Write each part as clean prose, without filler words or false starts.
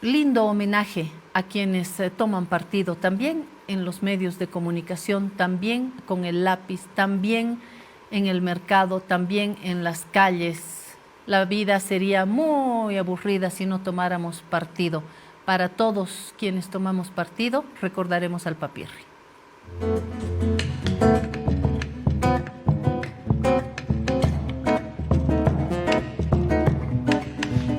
lindo homenaje a quienes toman partido también en los medios de comunicación, también con el lápiz, también en el mercado, también en las calles. La vida sería muy aburrida si no tomáramos partido. Para todos quienes tomamos partido, recordaremos al Papirri.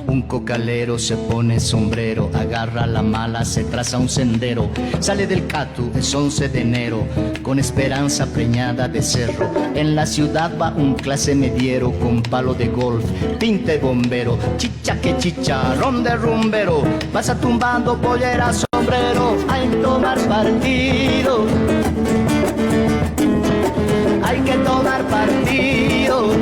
Un cocalero se pone sombrero, agarra la mala, se traza un sendero, sale del Catu, es 11 de enero, con esperanza preñada de cerro. En la ciudad va un clase mediero, con palo de golf, pinte bombero, chicha que chicharrón de rumbero, pasa tumbando pollera, sombrero, hay que tomar partido, hay que tomar partido.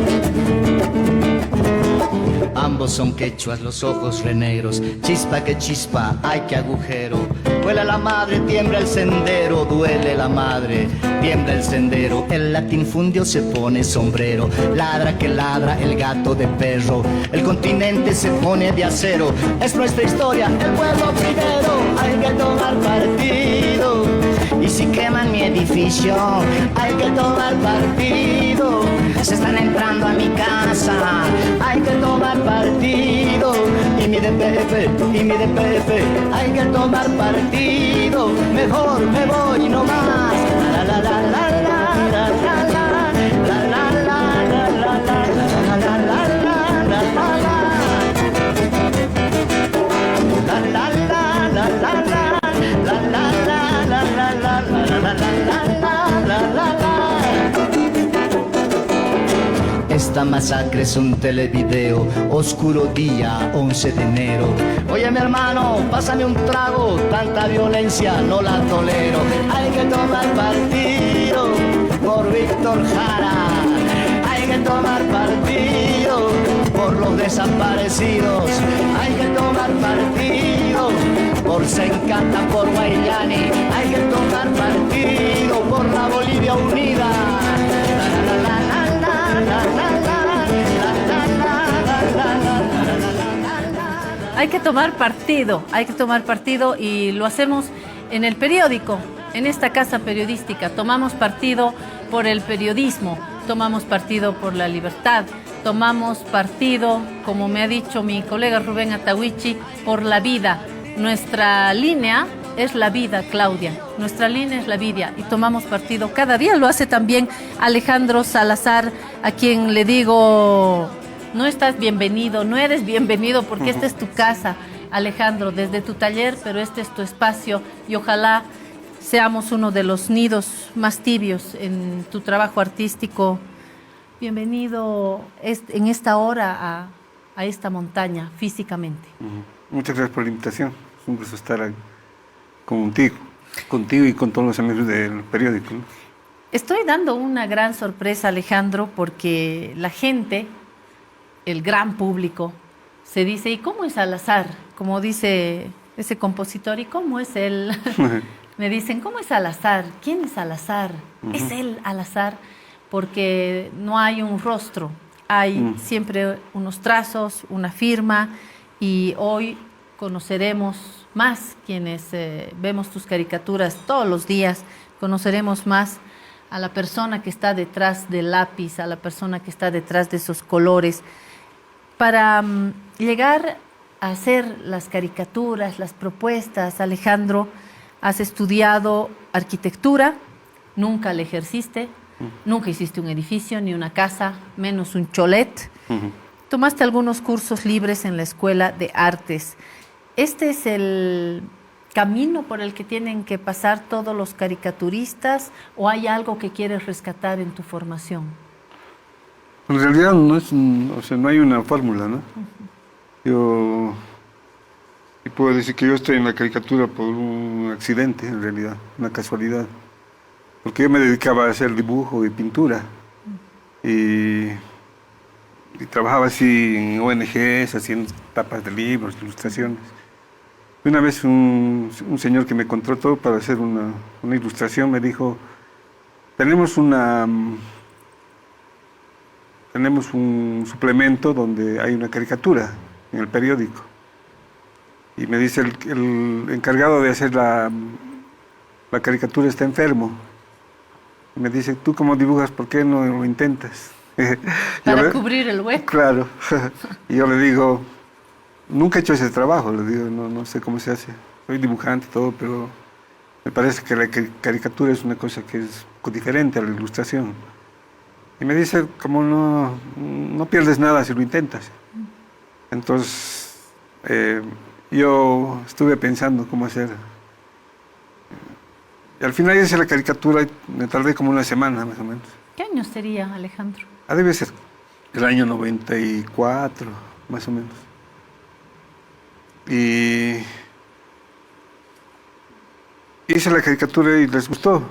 Ambos son quechuas, los ojos renegros, chispa que chispa, ay que agujero. Vuela la madre, tiembla el sendero, duele la madre, tiembla el sendero. El latinfundio se pone sombrero, ladra que ladra el gato de perro. El continente se pone de acero, es nuestra historia, el pueblo primero. Hay que tomar partido, y si queman mi edificio, hay que tomar partido. Se están entrando a mi casa, hay que tomar partido. Y mi DPF, hay que tomar partido. Mejor me voy no más. La la la la la la la la la la la la la Esta masacre es un televideo, oscuro día, 11 de enero. Oye mi hermano, pásame un trago, tanta violencia no la tolero. Hay que tomar partido por Víctor Jara, hay que tomar partido por los desaparecidos, hay que tomar partido por Sencata, por Guayani, hay que tomar partido por la Bolivia unida. Hay que tomar partido y lo hacemos en el periódico, en esta casa periodística. Tomamos partido por el periodismo, tomamos partido por la libertad, tomamos partido, como me ha dicho mi colega Rubén Atahuichi, por la vida. Nuestra línea es la vida, Claudia. Nuestra línea es la vida y tomamos partido. Cada día lo hace también Alejandro Salazar, a quien le digo, no estás bienvenido, no eres bienvenido porque esta es tu casa, Alejandro, desde tu taller, pero este es tu espacio y ojalá seamos uno de los nidos más tibios en tu trabajo artístico. Bienvenido en esta hora a esta montaña físicamente. Muchas gracias por la invitación. Es un gusto estar contigo y con todos los amigos del periódico, ¿no? Estoy dando una gran sorpresa, Alejandro, porque la gente, el gran público, se dice, ¿y cómo es Salazar? Como dice ese compositor, ¿y cómo es él? Me dicen, ¿cómo es Salazar? ¿Quién es Salazar? Es él, Salazar, porque no hay un rostro, hay siempre unos trazos, una firma, y hoy conoceremos más quienes vemos tus caricaturas todos los días, conoceremos más a la persona que está detrás del lápiz, a la persona que está detrás de esos colores. Para llegar a hacer las caricaturas, las propuestas, Alejandro, has estudiado arquitectura, nunca la ejerciste, nunca hiciste un edificio ni una casa, menos un cholet. Tomaste algunos cursos libres en la Escuela de Artes. ¿Este es el camino por el que tienen que pasar todos los caricaturistas o hay algo que quieres rescatar en tu formación? En realidad no hay una fórmula, ¿no? Yo puedo decir que yo estoy en la caricatura por un accidente, en realidad, una casualidad. Porque yo me dedicaba a hacer dibujo y pintura. Y trabajaba así en ONGs, haciendo tapas de libros, ilustraciones. Una vez un señor que me contrató para hacer una ilustración me dijo, tenemos un suplemento donde hay una caricatura en el periódico. y me dice el encargado de hacer la caricatura está enfermo. Y me dice, tú como dibujas, ¿por qué no lo intentas? Para cubrir el hueco. Claro. Y yo le digo, nunca he hecho ese trabajo, le digo, no sé cómo se hace. Soy dibujante y todo, pero me parece que la caricatura es una cosa que es diferente a la ilustración. Y me dice, como no pierdes nada si lo intentas. Entonces, yo estuve pensando cómo hacer. Y al final hice la caricatura, me tardé como una semana más o menos. ¿Qué año sería, Alejandro? Debe ser el año 94, más o menos. Y hice la caricatura y les gustó.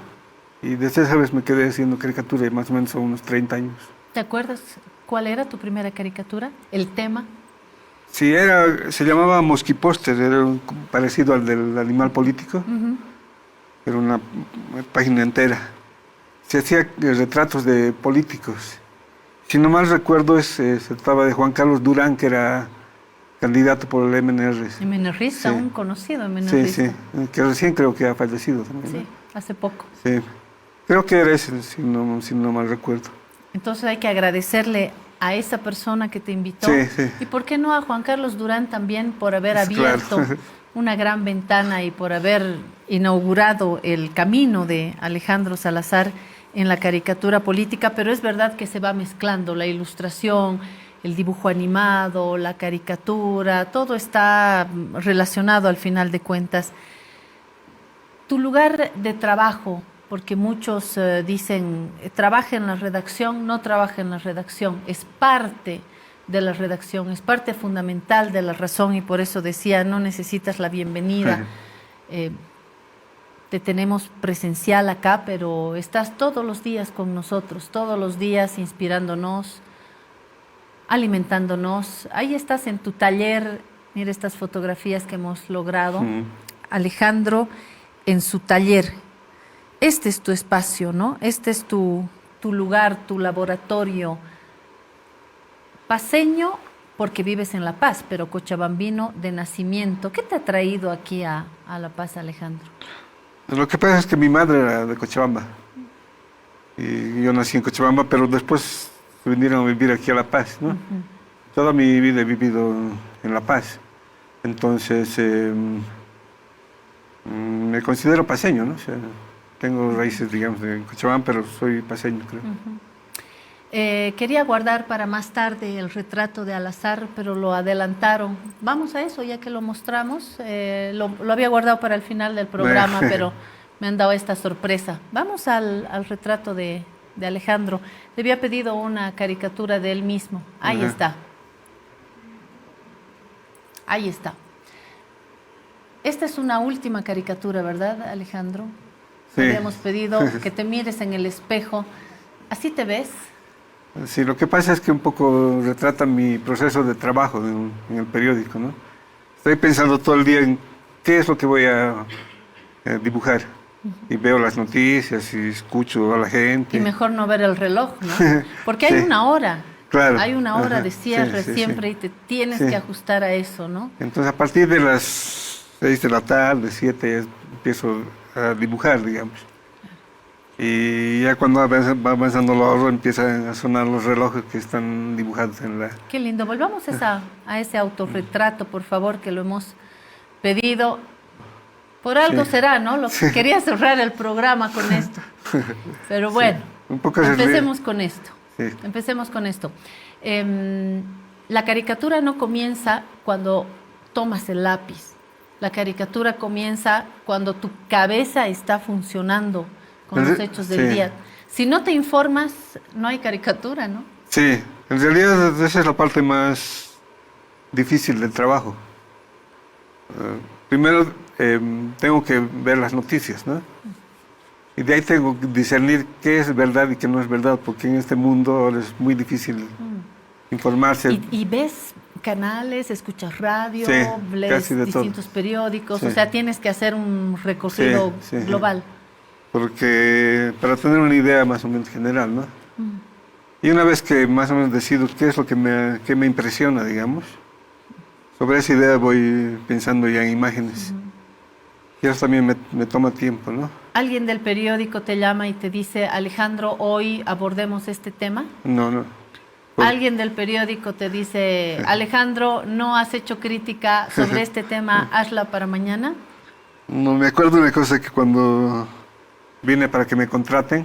Y desde esa vez me quedé haciendo caricatura, y más o menos a unos 30 años. ¿Te acuerdas cuál era tu primera caricatura? ¿El tema? Sí, se llamaba Mosquipóster, era parecido al del Animal Político. Era una página entera. Se hacía retratos de políticos. Si no mal recuerdo, se trataba de Juan Carlos Durán, que era candidato por el MNR. MNRista, Sí. Un conocido Sí, MNRista. sí, que recién creo que ha fallecido también. Sí, ¿no? hace poco. Sí, creo que era ese, si no mal recuerdo. Entonces hay que agradecerle a esa persona que te invitó. Sí, sí. Y por qué no a Juan Carlos Durán también por haber Claro. abierto una gran ventana y por haber inaugurado el camino de Alejandro Salazar en la caricatura política, pero es verdad que se va mezclando la ilustración, el dibujo animado, la caricatura, todo está relacionado al final de cuentas. Tu lugar de trabajo, porque muchos dicen, trabaja en la redacción, no trabaja en la redacción, es parte de la redacción, es parte fundamental de la razón y por eso decía, no necesitas la bienvenida. Te tenemos presencial acá, pero estás todos los días con nosotros, todos los días inspirándonos, alimentándonos. Ahí estás en tu taller, mira estas fotografías que hemos logrado. Alejandro en su taller. Este es tu espacio, ¿no? Este es tu lugar, tu laboratorio. Paseño porque vives en La Paz, pero cochabambino de nacimiento. ¿Qué te ha traído aquí a La Paz, Alejandro? Lo que pasa es que mi madre era de Cochabamba. Y yo nací en Cochabamba, pero después vinieron a vivir aquí a La Paz, ¿no? Toda mi vida he vivido en La Paz. Entonces, me considero paseño, ¿no? O sea, tengo raíces, digamos, de Cochabamba, pero soy paseño, creo. Quería guardar para más tarde el retrato de Al-Azhar, pero lo adelantaron. Vamos a eso, ya que lo mostramos. Lo había guardado para el final del programa, pero me han dado esta sorpresa. Vamos al retrato de Alejandro. Le había pedido una caricatura de él mismo. Ahí está. Ahí está. Esta es una última caricatura, ¿verdad, Alejandro? Sí. Habíamos pedido que te mires en el espejo. ¿Así te ves? Sí, lo que pasa es que un poco retrata mi proceso de trabajo en el periódico, ¿no? Estoy pensando todo el día en qué es lo que voy a dibujar. Y veo las noticias y escucho a la gente. Y mejor no ver el reloj, ¿no? Porque hay una hora. Claro. Hay una hora de cierre siempre sí. y te tienes que ajustar a eso, ¿no? Entonces, a partir de las 6 de la tarde, 7, empiezo a dibujar, digamos. Y ya cuando va avanzando la hora, empiezan a sonar los relojes que están dibujados en la... Qué lindo. Volvamos a ese autorretrato, por favor, que lo hemos pedido. Por algo será, ¿no? Quería cerrar el programa con esto. Pero bueno, un poco empecemos con esto. Sí. Empecemos con esto. La caricatura no comienza cuando tomas el lápiz. La caricatura comienza cuando tu cabeza está funcionando con los hechos del día. Si no te informas, no hay caricatura, ¿no? Sí, en realidad esa es la parte más difícil del trabajo. Primero tengo que ver las noticias, ¿no? Y de ahí tengo que discernir qué es verdad y qué no es verdad, porque en este mundo ahora es muy difícil informarse. ¿Y ves canales, escuchas radio, Sí, lees casi de distintos todo. periódicos? Sí. O sea, tienes que hacer un recorrido Sí, sí. global. Porque para tener una idea más o menos general, ¿no? Y una vez que más o menos decido qué es lo que me impresiona, digamos, sobre esa idea voy pensando ya en imágenes. Y eso también me toma tiempo, ¿no? ¿Alguien del periódico te llama y te dice, Alejandro, hoy abordemos este tema? No. ¿Alguien del periódico te dice, Alejandro, no has hecho crítica sobre este tema, hazla para mañana? No, me acuerdo una cosa que cuando vine para que me contraten,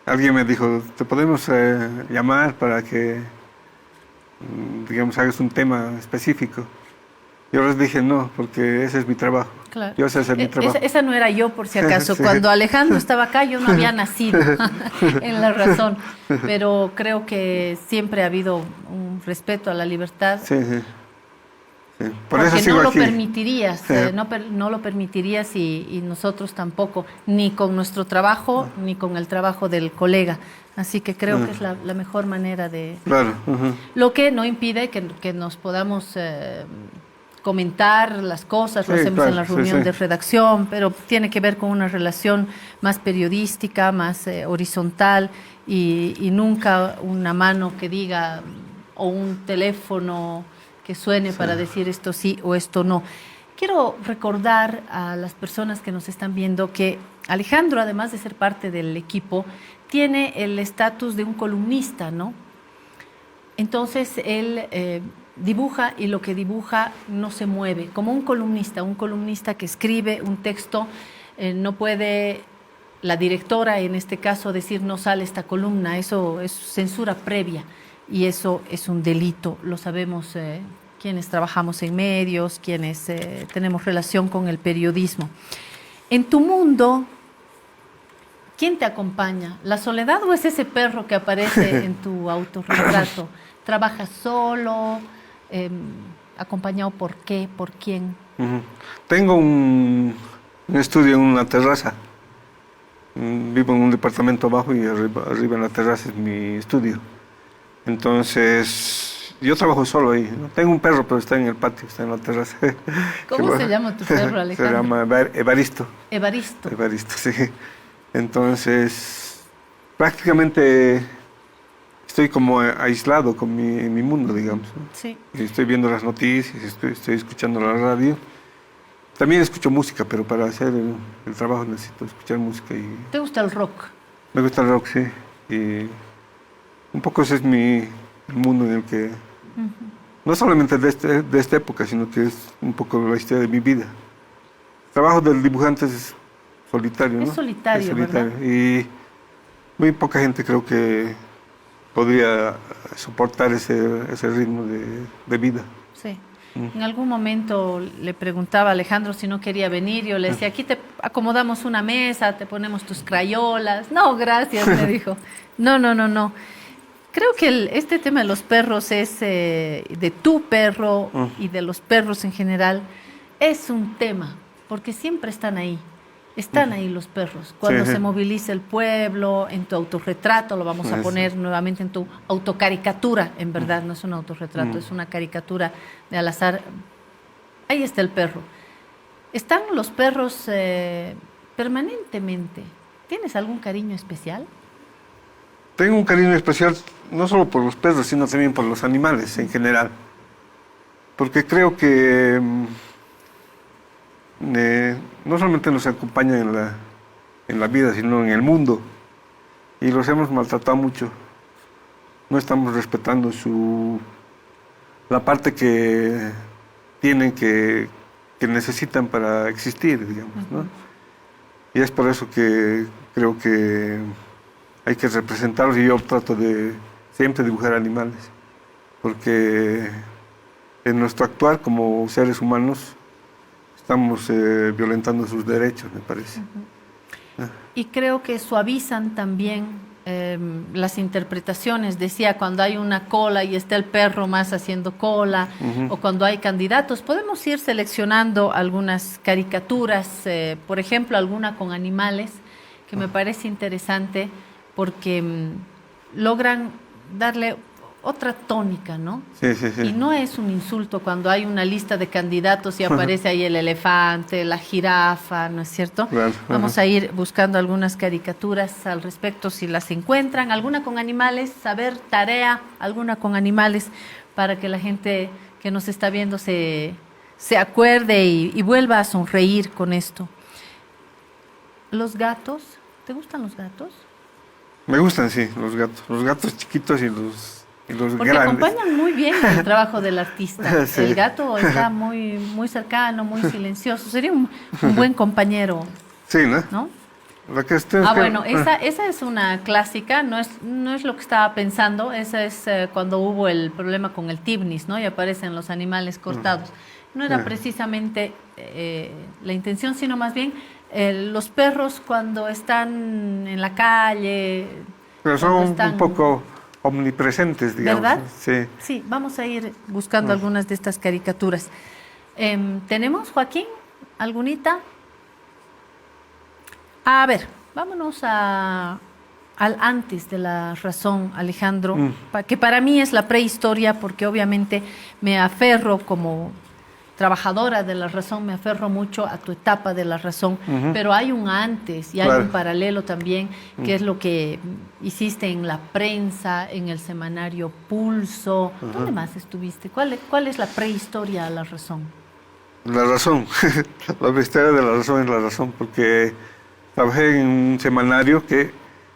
alguien me dijo, te podemos llamar para que, digamos, hagas un tema específico. Yo les dije no, porque ese es mi trabajo. Claro. Yo sé hacer mi trabajo. Esa no era yo, por si acaso. Sí. Cuando Alejandro estaba acá, yo no había nacido en La Razón. Pero creo que siempre ha habido un respeto a la libertad. Sí. Por porque eso sigo no lo aquí. permitirías, Sí. no lo permitirías y nosotros tampoco, ni con nuestro trabajo, ni con el trabajo del colega. Así que creo que es la mejor manera de... Claro. Lo que no impide que nos podamos comentar las cosas, lo Sí, hacemos claro, en la sí, reunión sí. de redacción, pero tiene que ver con una relación más periodística, más horizontal y nunca una mano que diga o un teléfono que suene para decir esto sí o esto no. Quiero recordar a las personas que nos están viendo que Alejandro, además de ser parte del equipo, tiene el estatus de un columnista, ¿no? Entonces él dibuja y lo que dibuja no se mueve, como un columnista que escribe un texto, no puede la directora en este caso decir no sale esta columna, eso es censura previa y eso es un delito, lo sabemos quienes trabajamos en medios, quienes tenemos relación con el periodismo. En tu mundo, ¿quién te acompaña? ¿La soledad o es ese perro que aparece en tu autorretrato? ¿Trabajas solo? ¿Acompañado por qué? ¿Por quién? Tengo un estudio en una terraza. Vivo en un departamento abajo y arriba en la terraza es mi estudio. Entonces, yo trabajo solo ahí, ¿no? Tengo un perro, pero está en el patio, está en la terraza. ¿Cómo se llama tu perro, Alejandro? Se llama Evaristo. Evaristo. Evaristo, sí. Entonces, prácticamente estoy como aislado con mi mundo, digamos, ¿no? Sí. Y estoy viendo las noticias, estoy escuchando la radio. También escucho música, pero para hacer el trabajo necesito escuchar música. ¿Te gusta el rock? Me gusta el rock, sí. Y un poco ese es el mundo en el que, no solamente de esta época, sino que es un poco la historia de mi vida. El trabajo del dibujante es solitario, ¿no? Es solitario, Es solitario. ¿verdad? Y muy poca gente creo que podría soportar ese ritmo de vida. Sí. En algún momento le preguntaba a Alejandro si no quería venir. Yo le decía, aquí te acomodamos una mesa, te ponemos tus crayolas. No, gracias, me dijo. No. Creo que este tema de los perros es, de tu perro y de los perros en general, es un tema, porque siempre están ahí. Están ahí los perros. Cuando Sí. se moviliza el pueblo, en tu autorretrato, lo vamos a poner nuevamente en tu autocaricatura, en verdad, no es un autorretrato, es una caricatura de Al-Azhar. Ahí está el perro. Están los perros permanentemente. ¿Tienes algún cariño especial? Tengo un cariño especial no solo por los perros, sino también por los animales en general. Porque creo que no solamente nos acompañan en la vida, sino en el mundo. Y los hemos maltratado mucho. No estamos respetando la parte que tienen, que necesitan para existir, digamos, ¿no? Y es por eso que creo que hay que representarlos y yo trato de siempre dibujar animales. Porque en nuestro actuar como seres humanos estamos violentando sus derechos, me parece. Y creo que suavizan también las interpretaciones. Decía, cuando hay una cola y está el perro más haciendo cola, o cuando hay candidatos, podemos ir seleccionando algunas caricaturas, por ejemplo, alguna con animales, que me parece interesante porque logran darle otra tónica, ¿no? Sí. Y no es un insulto cuando hay una lista de candidatos y aparece ahí el elefante, la jirafa, ¿no es cierto? Claro. Vamos a ir buscando algunas caricaturas al respecto si las encuentran, alguna con animales, saber tarea, alguna con animales, para que la gente que nos está viendo se acuerde y vuelva a sonreír con esto. ¿Los gatos? ¿Te gustan los gatos? Me gustan, sí, los gatos chiquitos y los Porque grandes. acompañan muy bien el trabajo del artista. Sí. El gato está muy cercano, muy silencioso. Sería un buen compañero, Sí, ¿no? ¿no? Lo que ustedes Bueno, esa es una clásica, no es lo que estaba pensando, esa es cuando hubo el problema con el Tibnis, ¿no? Y aparecen los animales cortados. No era precisamente la intención, sino más bien los perros cuando están en la calle. Pero cuando son están- un poco omnipresentes, digamos. ¿Verdad? Sí. Sí, vamos a ir buscando algunas de estas caricaturas. ¿Tenemos, Joaquín, algunita? A ver, vámonos al antes de la razón, Alejandro, que para mí es la prehistoria, porque obviamente me aferro como trabajadora de la razón, me aferro mucho a tu etapa de la razón, pero hay un antes y hay Claro. un paralelo también, que es lo que hiciste en la prensa, en el semanario Pulso. ¿Dónde más estuviste? ¿Cuál es la prehistoria a la razón? La razón. La historia de la razón es la razón, porque trabajé en un semanario que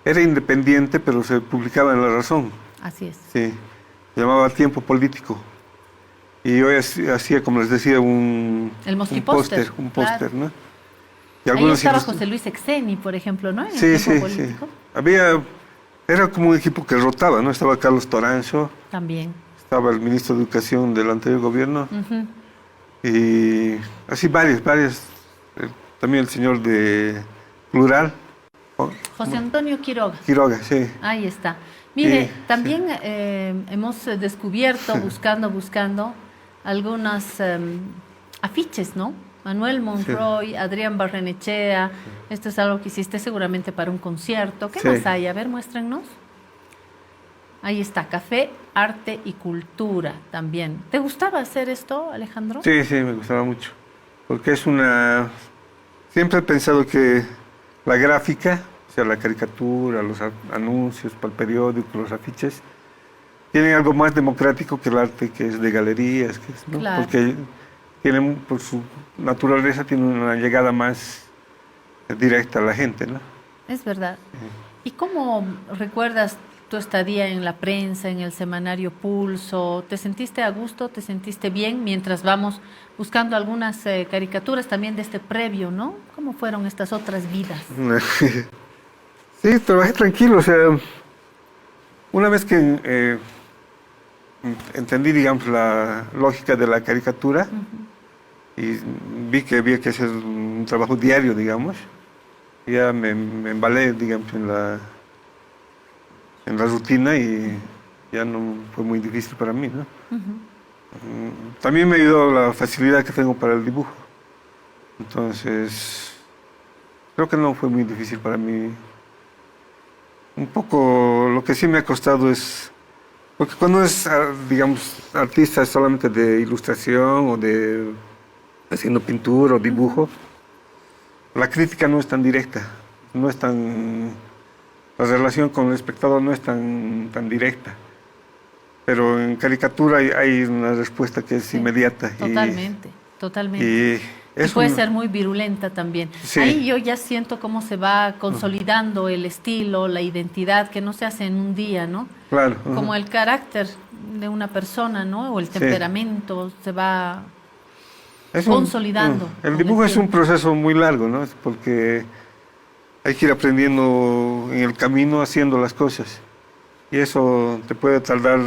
era independiente, pero se publicaba en La Razón. Así es. Sí. Se llamaba Tiempo Político. Y yo hacía, como les decía, El un mosquipóster, póster, claro. ¿no? Y Ahí algunos estaba ilust- José Luis Exeni, por ejemplo, ¿no? En Sí, el sí, tiempo sí. político. Era como un equipo que rotaba, ¿no? Estaba Carlos Toranzo, También. estaba el ministro de Educación del anterior gobierno, Ujú. y así varios. También el señor de Plural, José Antonio Quiroga. Quiroga, sí. Ahí está. Mire, Sí, también hemos descubierto, buscando, algunos afiches, ¿no? Manuel Monroy, Adrián Barrenechea. Esto es algo que hiciste seguramente para un concierto. ¿Qué Sí. más hay? A ver, muéstrenos. Ahí está, Café, Arte y Cultura también. ¿Te gustaba hacer esto, Alejandro? Sí, sí, me gustaba mucho. Porque siempre he pensado que la gráfica, o sea, la caricatura, los anuncios para el periódico, los afiches, tienen algo más democrático que el arte que es de galerías, ¿no? Claro. Porque por su naturaleza, tiene una llegada más directa a la gente, ¿no? Es verdad. ¿Y cómo recuerdas tu estadía en la prensa, en el semanario Pulso? ¿Te sentiste a gusto? ¿Te sentiste bien mientras vamos buscando algunas caricaturas también de este previo, ¿no? ¿Cómo fueron estas otras vidas? Sí, trabajé tranquilo, o sea, una vez que entendí, digamos, la lógica de la caricatura y vi que había que hacer un trabajo diario, digamos, ya me embalé, digamos, en la rutina y ya no fue muy difícil para mí, ¿no? También me ayudó la facilidad que tengo para el dibujo. Entonces, creo que no fue muy difícil para mí. Un poco lo que sí me ha costado es, porque cuando es, digamos, artista solamente de ilustración o de haciendo pintura o dibujo, la crítica no es tan directa, no es tan, la relación con el espectador no es tan directa. Pero en caricatura hay una respuesta que es Sí, inmediata. Totalmente. Y Y es puede un- ser muy virulenta también. Sí. Ahí yo ya siento cómo se va consolidando el estilo, la identidad, que no se hace en un día, ¿no? Claro. Como el carácter de una persona, ¿no? O el Sí. temperamento se va Es consolidando El con dibujo el es un tiempo. proceso muy largo, ¿no? Es porque hay que ir aprendiendo en el camino, haciendo las cosas. Y eso te puede tardar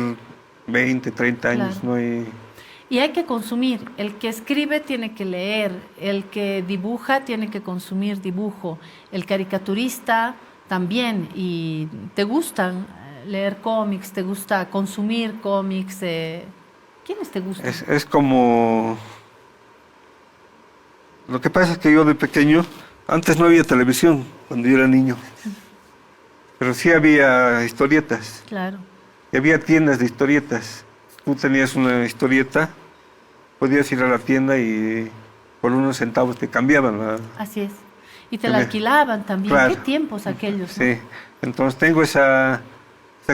20, 30 años, Claro. ¿no? Y hay que consumir. El que escribe tiene que leer, el que dibuja tiene que consumir dibujo, el caricaturista también. ¿Y te gustan leer cómics? ¿Te gusta consumir cómics? ¿Quiénes te gustan? Es como... Lo que pasa es que yo de pequeño, antes no había televisión, cuando yo era niño, pero sí había historietas, Claro, y había tiendas de historietas. Tú tenías una historieta, podías ir a la tienda y por unos centavos te cambiaban así es. Y te Se la me- alquilaban también. Claro. ¿Qué tiempos aquellos? ¿no? Sí, entonces tengo esa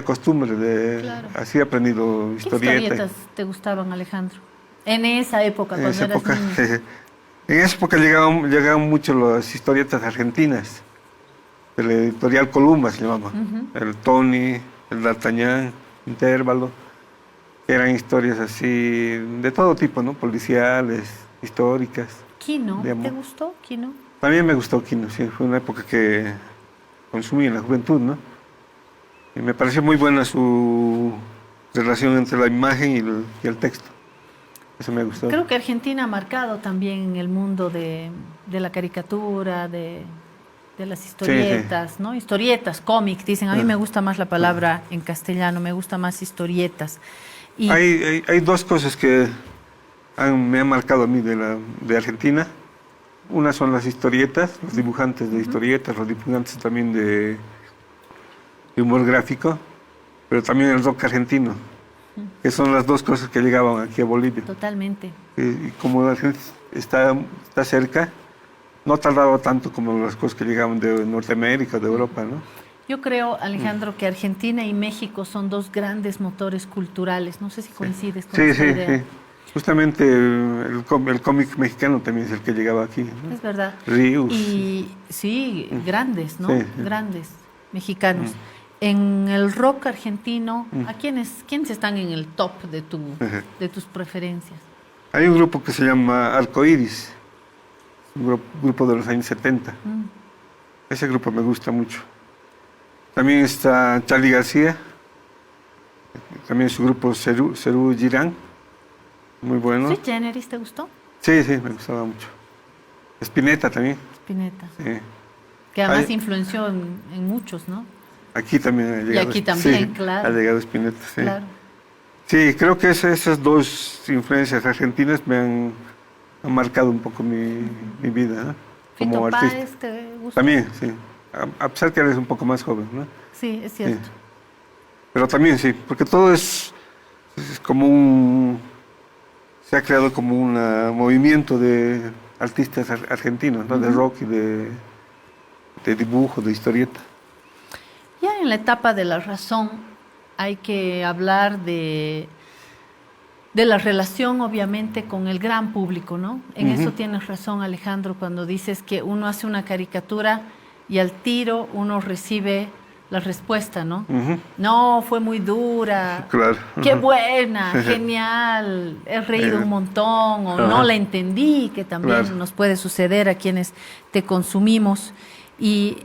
costumbre de... Claro. Así he aprendido ¿Qué historietas. historietas te gustaban, Alejandro? En esa época, En cuando esa eras época, niño. en esa época llegaban mucho las historietas argentinas, de la editorial Columba se llamaba. El Tony, el D'Artagnan, Intervalo, que eran historias así, de todo tipo, ¿no? Policiales, históricas. Kino, de amor. ¿te gustó Kino? También me gustó Quino, sí, fue una época que consumí en la juventud, ¿no? Y me pareció muy buena su relación entre la imagen y el texto. Eso me gustó. Creo que Argentina ha marcado también el mundo de la caricatura, de las historietas, ¿no? Historietas, cómic, dicen. A mí me gusta más la palabra en castellano, me gusta más historietas. Y Hay dos cosas que me han marcado a mí de Argentina. Una son las historietas, los dibujantes de historietas, los dibujantes también de humor gráfico, pero también el rock argentino, que son las dos cosas que llegaban aquí a Bolivia. totalmente. Y como la gente está cerca, no tardaba tanto como las cosas que llegaban de Norteamérica, de Europa, ¿no? Yo creo, Alejandro, que Argentina y México son dos grandes motores culturales. No sé si coincides con Sí, esa sí, idea. sí. Justamente el cómic mexicano también es el que llegaba aquí, ¿no? Es verdad. Ríos. Y sí, grandes, ¿no? Sí, sí. Grandes mexicanos. En el rock argentino, ¿quiénes están en el top de tus preferencias? Hay un grupo que se llama Arcoiris, un grupo de los años 70. Ese grupo me gusta mucho. También está Charly García, también su grupo Serú Girán, muy bueno. ¿Sui Generis te gustó? Sí, sí, me gustaba mucho. Spinetta también. Spinetta. Sí. Que además Hay- influenció en muchos, ¿no? Aquí también ha llegado. aquí también, sí, claro. Ha llegado Spinetta, sí. Claro. Sí, creo que esas dos influencias argentinas han marcado un poco mi vida, ¿no? Como Fito artista. Páez, ¿te gustó? También, sí. A pesar que eres un poco más joven, ¿no? Sí, es cierto. Sí. Pero también sí, porque todo es como se ha creado como un movimiento de artistas argentinos, ¿no? De rock y de dibujo, de historieta. Ya en la etapa de la razón hay que hablar de la relación, obviamente, con el gran público, ¿no? En eso tienes razón, Alejandro, cuando dices que uno hace una caricatura y al tiro uno recibe la respuesta, ¿no? No, fue muy dura. Claro. Qué buena, genial, he reído un montón, o no la entendí, que también Claro. nos puede suceder a quienes te consumimos. Y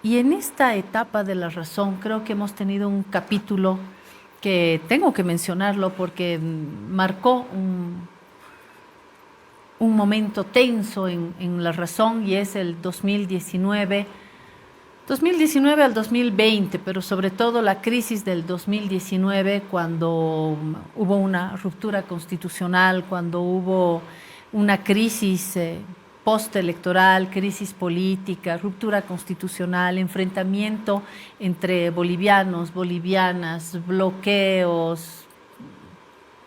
en esta etapa de la razón, creo que hemos tenido un capítulo que tengo que mencionarlo porque marcó un momento tenso en la razón, y es el 2019 al 2020, pero sobre todo la crisis del 2019, cuando hubo una ruptura constitucional, cuando hubo una crisis postelectoral, crisis política, ruptura constitucional, enfrentamiento entre bolivianos, bolivianas, bloqueos.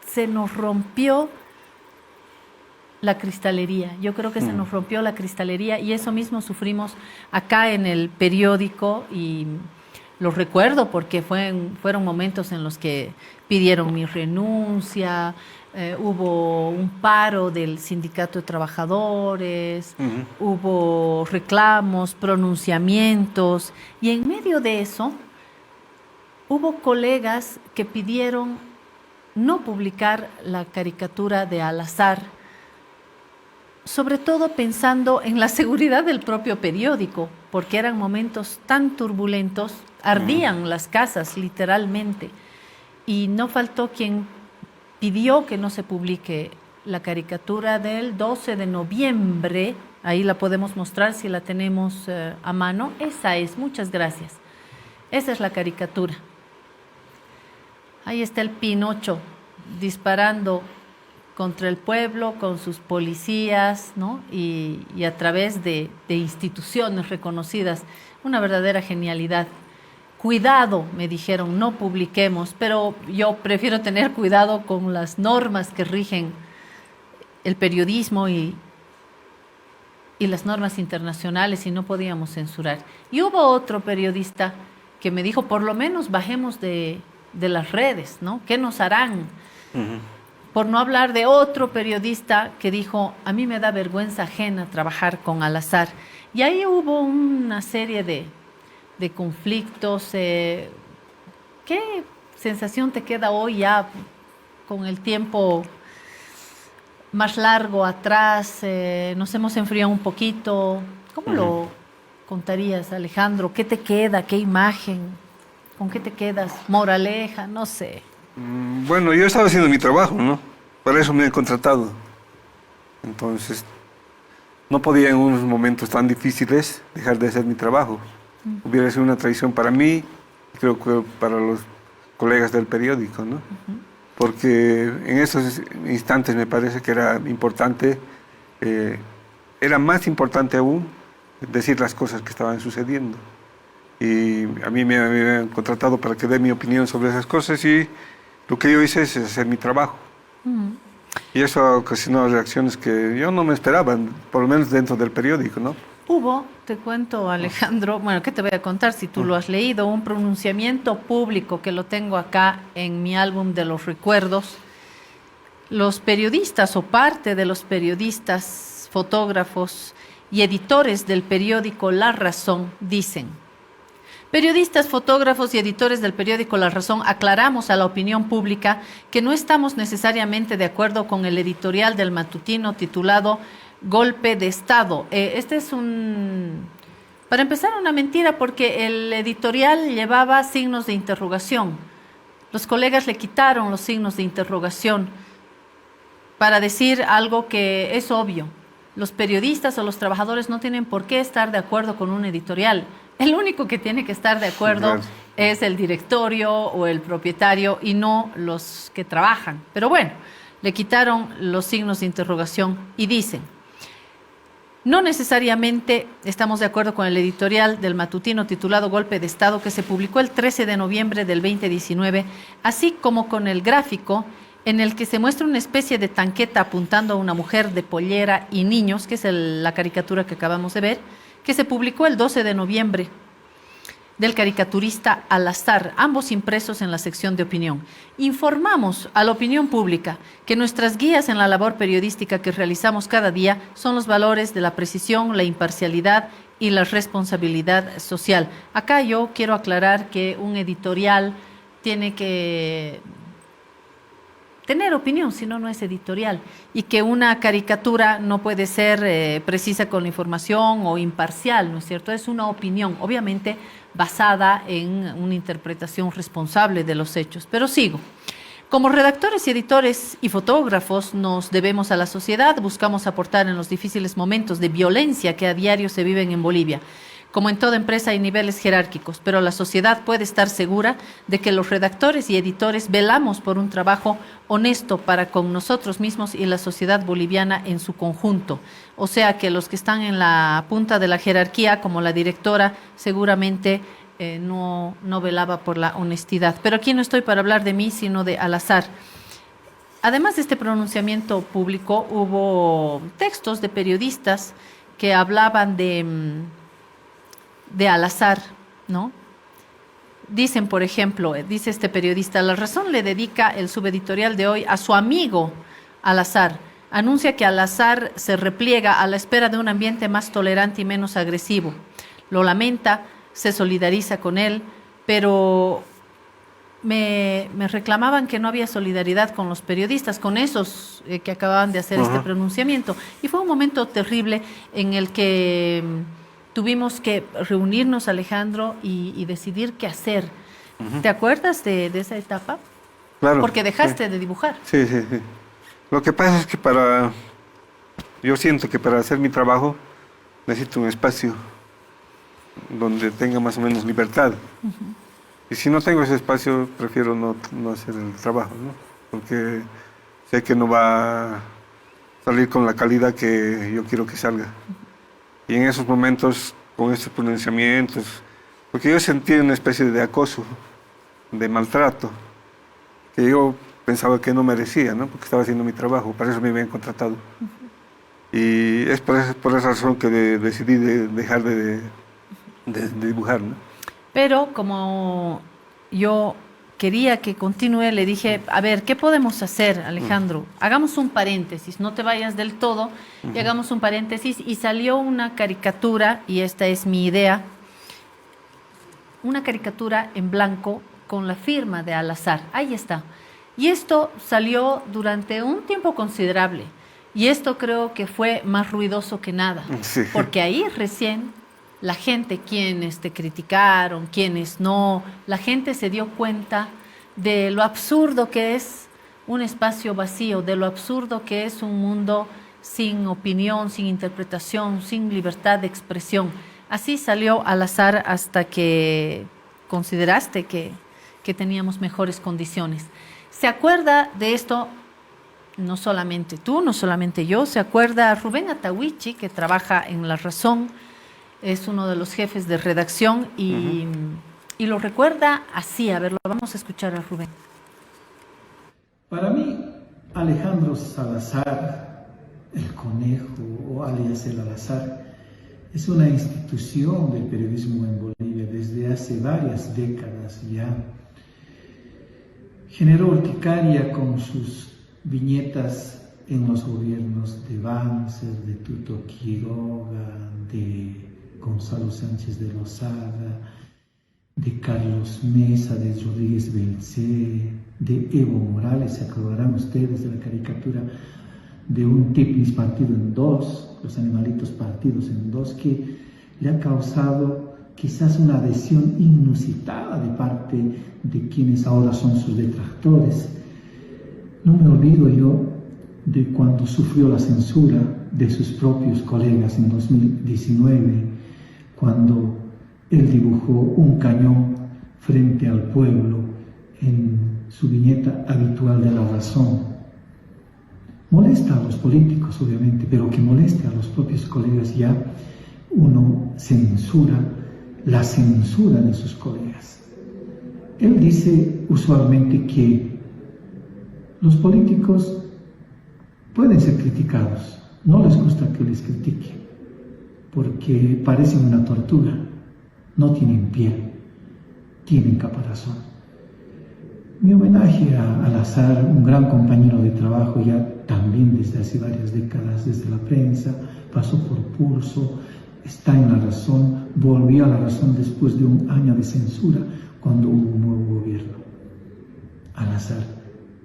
Se nos rompió la cristalería. Yo creo que se nos rompió la cristalería, y eso mismo sufrimos acá en el periódico, y lo recuerdo porque fueron momentos en los que pidieron mi renuncia, hubo un paro del sindicato de trabajadores, hubo reclamos, pronunciamientos, y en medio de eso hubo colegas que pidieron no publicar la caricatura de Al-Azhar, sobre todo pensando en la seguridad del propio periódico, porque eran momentos tan turbulentos, ardían las casas literalmente, y no faltó quien pidió que no se publique la caricatura del 12 de noviembre, ahí la podemos mostrar si la tenemos a mano. Esa es, muchas gracias, esa es la caricatura. Ahí está el Pinocho disparando contra el pueblo, con sus policías, ¿no? Y a través de instituciones reconocidas. Una verdadera genialidad. Cuidado, me dijeron, no publiquemos, pero yo prefiero tener cuidado con las normas que rigen el periodismo y las normas internacionales, y no podíamos censurar. Y hubo otro periodista que me dijo, por lo menos bajemos de las redes, ¿no? ¿Qué nos harán? Por no hablar de otro periodista que dijo, a mí me da vergüenza ajena trabajar con Al-Azhar. Y ahí hubo una serie de conflictos. ¿Qué sensación te queda hoy ya con el tiempo más largo atrás? Nos hemos enfriado un poquito. ¿Cómo lo contarías, Alejandro? ¿Qué te queda? ¿Qué imagen? ¿Con qué te quedas? Moraleja, no sé. Bueno, yo estaba haciendo mi trabajo, ¿no? Para eso me han contratado. Entonces, no podía en unos momentos tan difíciles dejar de hacer mi trabajo. Hubiera sido una traición para mí, creo que para los colegas del periódico, ¿no? Porque en esos instantes me parece que era importante, era más importante aún decir las cosas que estaban sucediendo. Y a mí me habían contratado para que dé mi opinión sobre esas cosas y lo que yo hice es hacer mi trabajo. Y eso ocasionó reacciones que yo no me esperaba, por lo menos dentro del periódico, ¿no? Hubo, te cuento, Alejandro, bueno, ¿qué te voy a contar si tú lo has leído? Un pronunciamiento público que lo tengo acá en mi álbum de los recuerdos. Los periodistas o parte de los periodistas, fotógrafos y editores del periódico La Razón dicen: periodistas, fotógrafos y editores del periódico La Razón aclaramos a la opinión pública que no estamos necesariamente de acuerdo con el editorial del matutino titulado Golpe de Estado. Este es para empezar, una mentira, porque el editorial llevaba signos de interrogación. Los colegas le quitaron los signos de interrogación para decir algo que es obvio. Los periodistas o los trabajadores no tienen por qué estar de acuerdo con un editorial. El único que tiene que estar de acuerdo es el directorio o el propietario y no los que trabajan. Pero bueno, le quitaron los signos de interrogación y dicen: no necesariamente estamos de acuerdo con el editorial del matutino titulado Golpe de Estado, que se publicó el 13 de noviembre del 2019, así como con el gráfico en el que se muestra una especie de tanqueta apuntando a una mujer de pollera y niños, que es la caricatura que acabamos de ver, que se publicó el 12 de noviembre, del caricaturista Al-Azhar, ambos impresos en la sección de opinión. Informamos a la opinión pública que nuestras guías en la labor periodística que realizamos cada día son los valores de la precisión, la imparcialidad y la responsabilidad social. Acá yo quiero aclarar que un editorial tiene que tener opinión, si no, no es editorial, y que una caricatura no puede ser precisa con la información o imparcial, ¿no es cierto? Es una opinión, obviamente basada en una interpretación responsable de los hechos. Pero sigo. Como redactores y editores y fotógrafos nos debemos a la sociedad, buscamos aportar en los difíciles momentos de violencia que a diario se viven en Bolivia. Como en toda empresa hay niveles jerárquicos, pero la sociedad puede estar segura de que los redactores y editores velamos por un trabajo honesto para con nosotros mismos y la sociedad boliviana en su conjunto. O sea que los que están en la punta de la jerarquía, como la directora, seguramente no velaba por la honestidad. Pero aquí no estoy para hablar de mí, sino de Al-Azhar. Además de este pronunciamiento público, hubo textos de periodistas que hablaban de Al-Azhar, ¿no? Dicen, por ejemplo, dice este periodista: La Razón le dedica el subeditorial de hoy a su amigo Al-Azhar. Anuncia que Al-Azhar se repliega a la espera de un ambiente más tolerante y menos agresivo. Lo lamenta, se solidariza con él, pero me reclamaban que no había solidaridad con los periodistas, con esos que acababan de hacer este pronunciamiento. Y fue un momento terrible en el que tuvimos que reunirnos, Alejandro, y decidir qué hacer. ¿Te acuerdas de esa etapa? Claro. Porque dejaste de dibujar. Sí. Lo que pasa es que yo siento que para hacer mi trabajo necesito un espacio donde tenga más o menos libertad. Y si no tengo ese espacio, prefiero no hacer el trabajo, ¿no? Porque sé que no va a salir con la calidad que yo quiero que salga. Y en esos momentos, con estos pronunciamientos, porque yo sentí una especie de acoso, de maltrato, que yo pensaba que no merecía, ¿no? Porque estaba haciendo mi trabajo, para eso me habían contratado. Y es por esa razón que decidí dejar de dibujar, ¿no? Pero como yo quería que continúe, le dije, a ver, ¿qué podemos hacer, Alejandro? Hagamos un paréntesis, no te vayas del todo, y hagamos un paréntesis. Y salió una caricatura, y esta es mi idea, una caricatura en blanco con la firma de Al-Azhar. Ahí está. Y esto salió durante un tiempo considerable. Y esto creo que fue más ruidoso que nada. Sí. Porque ahí recién la gente, quienes te criticaron, quienes no, la gente se dio cuenta de lo absurdo que es un espacio vacío, de lo absurdo que es un mundo sin opinión, sin interpretación, sin libertad de expresión. Así salió Al-Azhar hasta que consideraste que teníamos mejores condiciones. ¿Se acuerda de esto? No solamente tú, no solamente yo, se acuerda Rubén Atahuichi, que trabaja en La Razón, es uno de los jefes de redacción y lo recuerda así. A ver, lo vamos a escuchar a Rubén. Para mí, Alejandro Salazar, el Conejo o alias el Al-Azhar, es una institución del periodismo en Bolivia desde hace varias décadas ya. Generó urticaria con sus viñetas en los gobiernos de Banzer, de Tuto Quiroga, de Gonzalo Sánchez de Lozada, de Carlos Mesa, de Rodríguez Belcé, de Evo Morales. Se acordarán ustedes de la caricatura de un tipnis partido en dos, los animalitos partidos en dos, que le ha causado quizás una adhesión inusitada de parte de quienes ahora son sus detractores. No me olvido yo de cuando sufrió la censura de sus propios colegas en 2019, cuando él dibujó un cañón frente al pueblo en su viñeta habitual de La Razón. Molesta a los políticos, obviamente, pero que moleste a los propios colegas, ya uno censura la censura de sus colegas. Él dice usualmente que los políticos pueden ser criticados, no les gusta que les critiquen, porque parecen una tortuga, no tienen piel, tienen caparazón. Mi homenaje a Al-Azhar, un gran compañero de trabajo ya también desde hace varias décadas, desde la prensa, pasó por Pulso, está en La Razón, volvió a La Razón después de un año de censura cuando hubo un nuevo gobierno. Al-Azhar,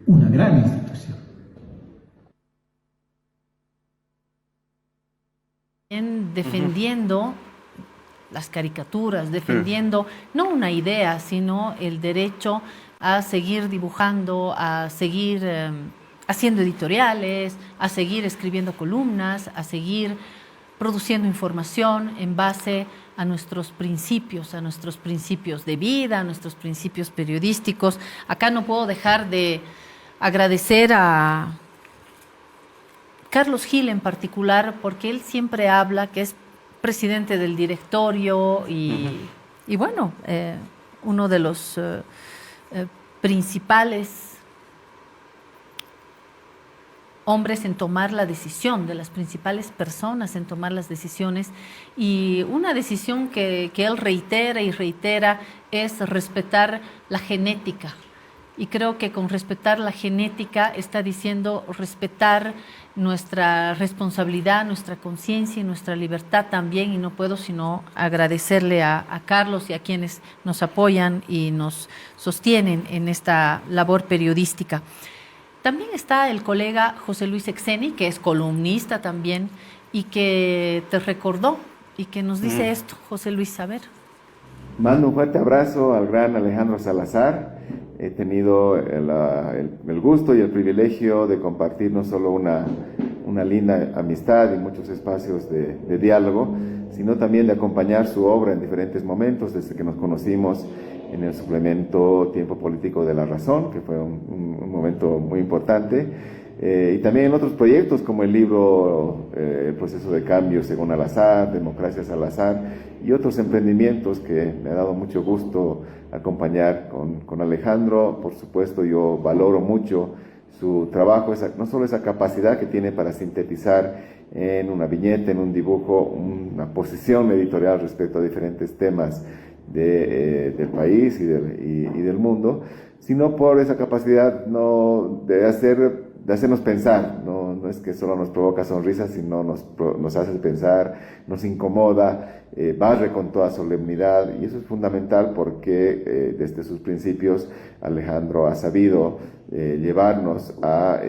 una gran institución. Defendiendo las caricaturas, defendiendo no una idea, sino el derecho a seguir dibujando, a seguir haciendo editoriales, a seguir escribiendo columnas, a seguir produciendo información en base a nuestros principios de vida, a nuestros principios periodísticos. Acá no puedo dejar de agradecer a Carlos Gil en particular, porque él siempre habla, que es presidente del directorio y bueno, uno de los principales hombres en tomar la decisión, de las principales personas en tomar las decisiones, y una decisión que él reitera y reitera es respetar la genética. Y creo que con respetar la genética está diciendo respetar nuestra responsabilidad, nuestra conciencia y nuestra libertad también, y no puedo sino agradecerle a Carlos y a quienes nos apoyan y nos sostienen en esta labor periodística. También está el colega José Luis Exeni, que es columnista también y que te recordó y que nos dice esto. José Luis, a ver. Mando un fuerte abrazo al gran Alejandro Salazar. He tenido el gusto y el privilegio de compartir no solo una linda amistad y muchos espacios de diálogo, sino también de acompañar su obra en diferentes momentos, desde que nos conocimos en el suplemento Tiempo Político de La Razón, que fue un momento muy importante, y también en otros proyectos como el libro El proceso de cambio según Al-Azhar, Democracia Salazar, y otros emprendimientos que me ha dado mucho gusto acompañar con Alejandro. Por supuesto, yo valoro mucho su trabajo, no solo esa capacidad que tiene para sintetizar en una viñeta, en un dibujo, una posición editorial respecto a diferentes temas del país y del mundo, sino por esa capacidad no de hacernos pensar. No es que solo nos provoca sonrisas, sino nos hace pensar, nos incomoda, barre con toda solemnidad, y eso es fundamental porque desde sus principios Alejandro ha sabido llevarnos a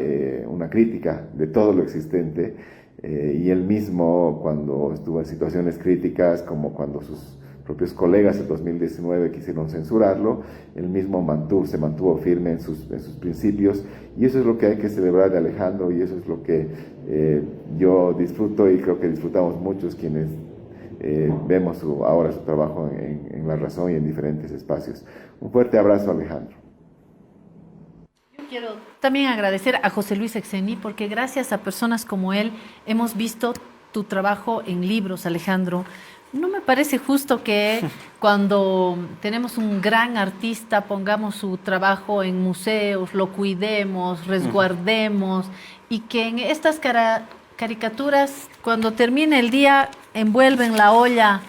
una crítica de todo lo existente, y él mismo, cuando estuvo en situaciones críticas, como cuando sus propios colegas en 2019 quisieron censurarlo, él mismo se mantuvo firme en sus principios, y eso es lo que hay que celebrar de Alejandro, y eso es lo que yo disfruto, y creo que disfrutamos muchos quienes vemos ahora su trabajo en La Razón y en diferentes espacios. Un fuerte abrazo, Alejandro. Yo quiero también agradecer a José Luis Exeni, porque gracias a personas como él hemos visto tu trabajo en libros, Alejandro. No me parece justo que cuando tenemos un gran artista pongamos su trabajo en museos, lo cuidemos, resguardemos, y que en estas caricaturas, cuando termine el día, envuelven la olla,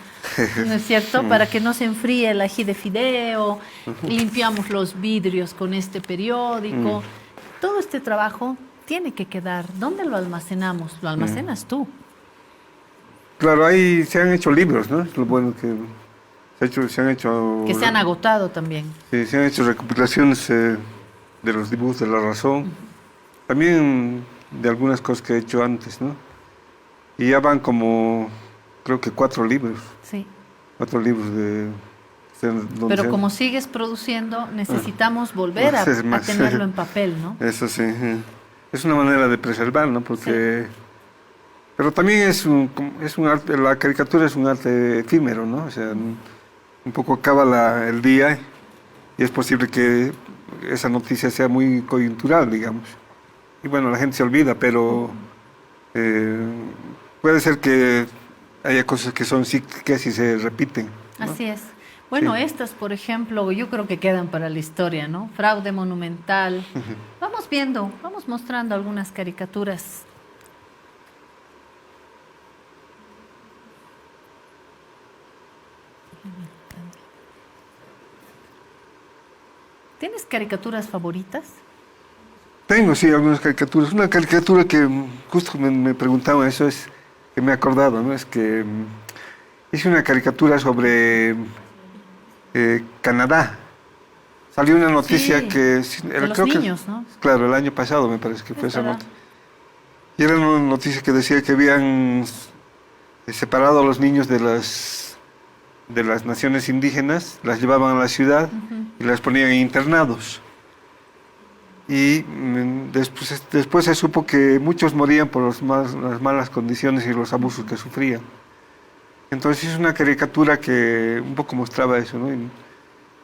¿no es cierto?, para que no se enfríe el ají de fideo, limpiamos los vidrios con este periódico. Todo este trabajo tiene que quedar. ¿Dónde lo almacenamos? Lo almacenas tú. Claro, ahí se han hecho libros, ¿no? Es lo bueno que se han hecho... Que se han agotado también. Sí, se han hecho recopilaciones de los dibujos de La Razón. También de algunas cosas que he hecho antes, ¿no? Y ya van como, creo que 4 libros. Sí. 4 libros Pero como sigues produciendo, necesitamos volver a tenerlo en papel, ¿no? Eso sí. Es una manera de preservar, ¿no? Porque... Sí. Pero también es un arte, la caricatura es un arte efímero, ¿no? O sea, un poco acaba el día y es posible que esa noticia sea muy coyuntural, digamos. Y bueno, la gente se olvida, pero puede ser que haya cosas que son cíclicas y se repiten, ¿no? Así es. Bueno, sí. Estas, por ejemplo, yo creo que quedan para la historia, ¿no? Fraude monumental. Vamos viendo, vamos mostrando algunas caricaturas. ¿Tienes caricaturas favoritas? Tengo, sí, algunas caricaturas. Una caricatura que justo me preguntaban, eso es que me he acordado, ¿no? Es que hice una caricatura sobre Canadá. Salió una noticia sí, que... de los niños, ¿no? Claro, el año pasado me parece que fue esa nota. Y era una noticia que decía que habían separado a los niños de las naciones indígenas, las llevaban a la ciudad y las ponían en internados. Y después se supo que muchos morían por las malas condiciones y los abusos que sufrían. Entonces es una caricatura que un poco mostraba eso, ¿no?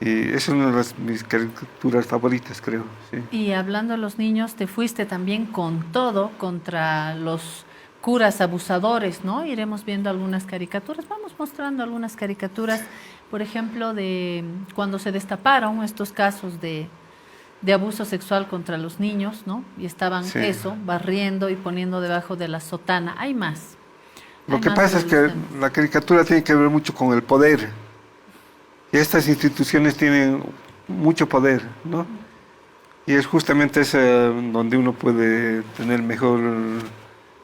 Y es una de mis caricaturas favoritas, creo. Sí. Y hablando de los niños, te fuiste también con todo contra los curas abusadores, ¿no? Iremos viendo algunas caricaturas, vamos mostrando algunas caricaturas, por ejemplo, de cuando se destaparon estos casos de abuso sexual contra los niños, ¿no? Y estaban barriendo y poniendo debajo de la sotana. Hay más. Lo que pasa es que la caricatura tiene que ver mucho con el poder. Y estas instituciones tienen mucho poder, ¿no? Y es justamente ese donde uno puede tener mejor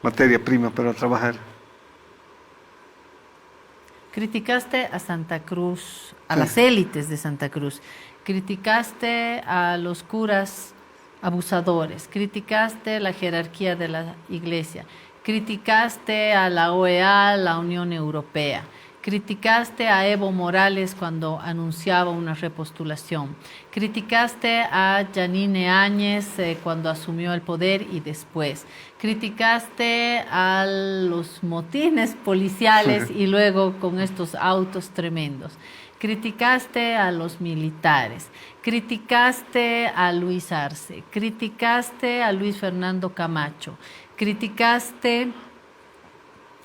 materia prima para trabajar. Criticaste a Santa Cruz, a las élites de Santa Cruz. Criticaste a los curas abusadores. Criticaste la jerarquía de la iglesia. Criticaste a la OEA, la Unión Europea. Criticaste a Evo Morales cuando anunciaba una repostulación. Criticaste a Yanine Áñez cuando asumió el poder y después. Criticaste a los motines policiales y luego con estos autos tremendos. Criticaste a los militares. Criticaste a Luis Arce. Criticaste a Luis Fernando Camacho. Criticaste